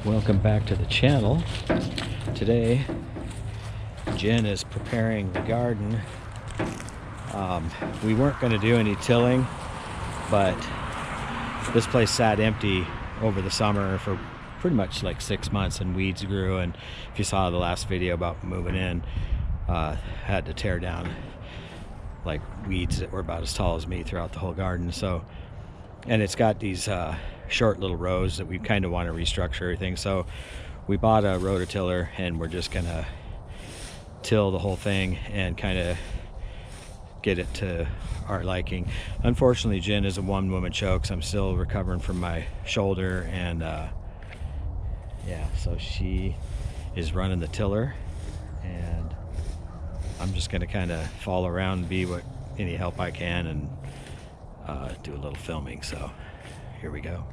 Welcome back to the channel. Today Jen is preparing the garden. We weren't going to do any tilling, but this place sat empty over the summer for pretty much like 6 months, and weeds grew. And if you saw the last video about moving in, had to tear down like weeds that were about as tall as me throughout the whole garden. So, and it's got these short little rows that we kind of want to restructure everything. So we bought a rototiller, and we're just gonna till the whole thing and kind of get it to our liking. Unfortunately, Jen is a one-woman show because I'm still recovering from my shoulder, and yeah, so she is running the tiller, and I'm just gonna kind of follow around and be any help I can, and do a little filming. So here we go.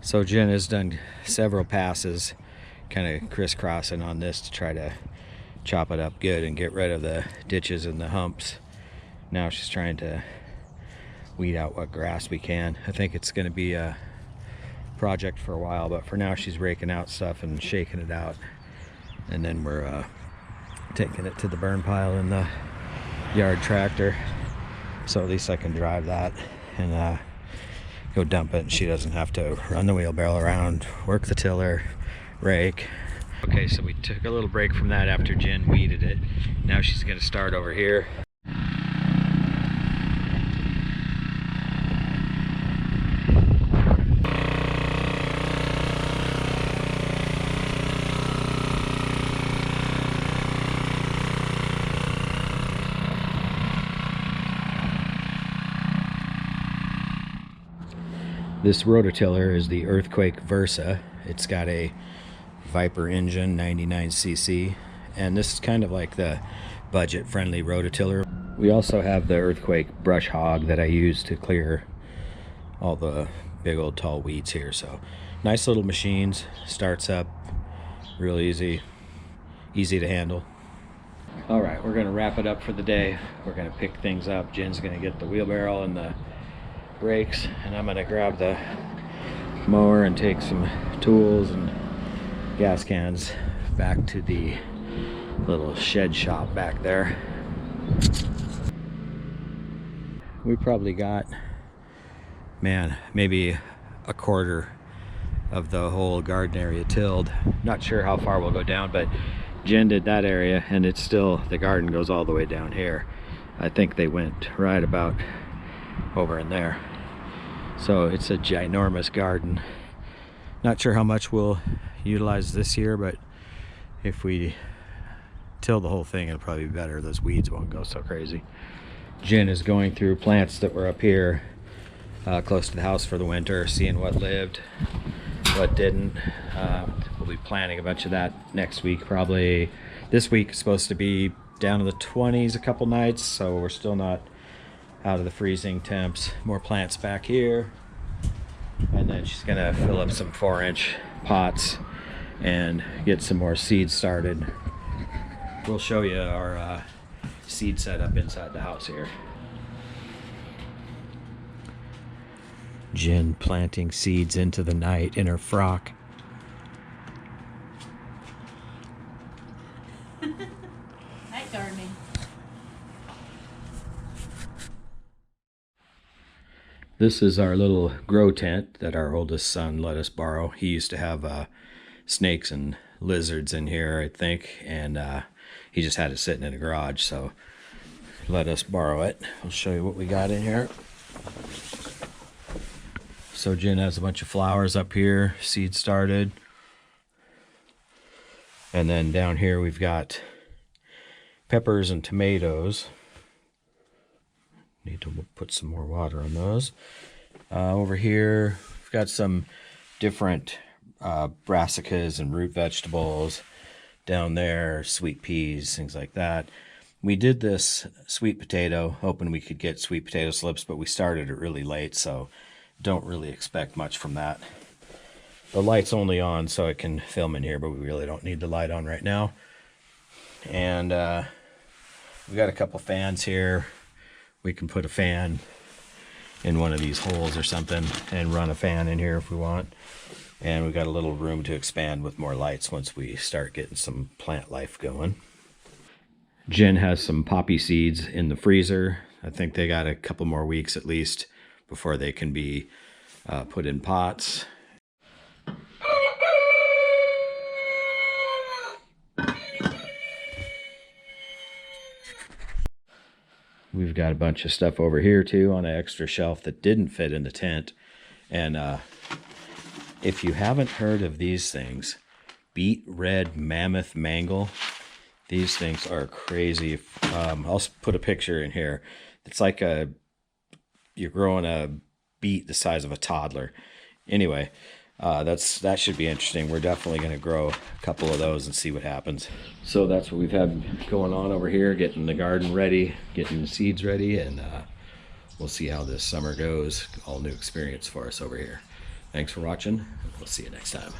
So Jen has done several passes, kind of crisscrossing on this to try to chop it up good and get rid of the ditches and the humps. Now she's trying to weed out what grass we can. I think it's going to be a project for a while, but for now she's raking out stuff and shaking it out, and then we're taking it to the burn pile in the yard tractor, so at least I can drive that and go dump it, and she doesn't have to run the wheelbarrow around, work the tiller, rake. Okay, so we took a little break from that after Jen weeded it. Now she's going to start over here. This rototiller is the Earthquake Versa. It's got a Viper engine, 99cc, and this is kind of like the budget-friendly rototiller. We also have the Earthquake Brush Hog that I use to clear all the big old tall weeds here. So nice little machines, starts up real easy to handle. All right, we're gonna wrap it up for the day. We're gonna pick things up. Jen's gonna get the wheelbarrow and the rakes, and I'm gonna grab the mower and take some tools and gas cans back to the little shed shop back there. We probably got, man, maybe a quarter of the whole garden area tilled. Not sure how far we'll go down, but Jen did that area, and it's still, the garden goes all the way down here. I think they went right about over in there. So it's a ginormous garden. Not sure how much we'll utilize this year, but if we till the whole thing, it'll probably be better. Those weeds won't go so crazy. Jen is going through plants that were up here close to the house for the winter, seeing what lived, what didn't. We'll be planting a bunch of that next week. Probably this week is supposed to be down to the 20s a couple nights, so we're still not out of the freezing temps. More plants back here, and then she's gonna fill up some 4-inch pots and get some more seeds started. We'll show you our seed setup inside the house here. Jen planting seeds into the night in her frock. Night gardening. This is our little grow tent that our oldest son let us borrow. He used to have snakes and lizards in here, I think, and he just had it sitting in the garage, so let us borrow it. I'll show you what we got in here. So Jen has a bunch of flowers up here, seed started. And then down here we've got peppers and tomatoes. Need to put some more water on those. Over here, we've got some different brassicas and root vegetables. Down there, sweet peas, things like that. We did this sweet potato, hoping we could get sweet potato slips, but we started it really late, so don't really expect much from that. The light's only on so I can film in here, but we really don't need the light on right now. And we got a couple fans here. We can put a fan in one of these holes or something and run a fan in here if we want. And we've got a little room to expand with more lights once we start getting some plant life going. Jen has some poppy seeds in the freezer. I think they got a couple more weeks at least before they can be put in pots. We've got a bunch of stuff over here too on an extra shelf that didn't fit in the tent. And if you haven't heard of these things, beet red mammoth mangle, these things are crazy. I'll put a picture in here. It's like you're growing a beet the size of a toddler. Anyway, that should be interesting. We're definitely going to grow a couple of those and see what happens. So that's what we've had going on over here, getting the garden ready, getting the seeds ready, and we'll see how this summer goes. All new experience for us over here. Thanks for watching. We'll see you next time.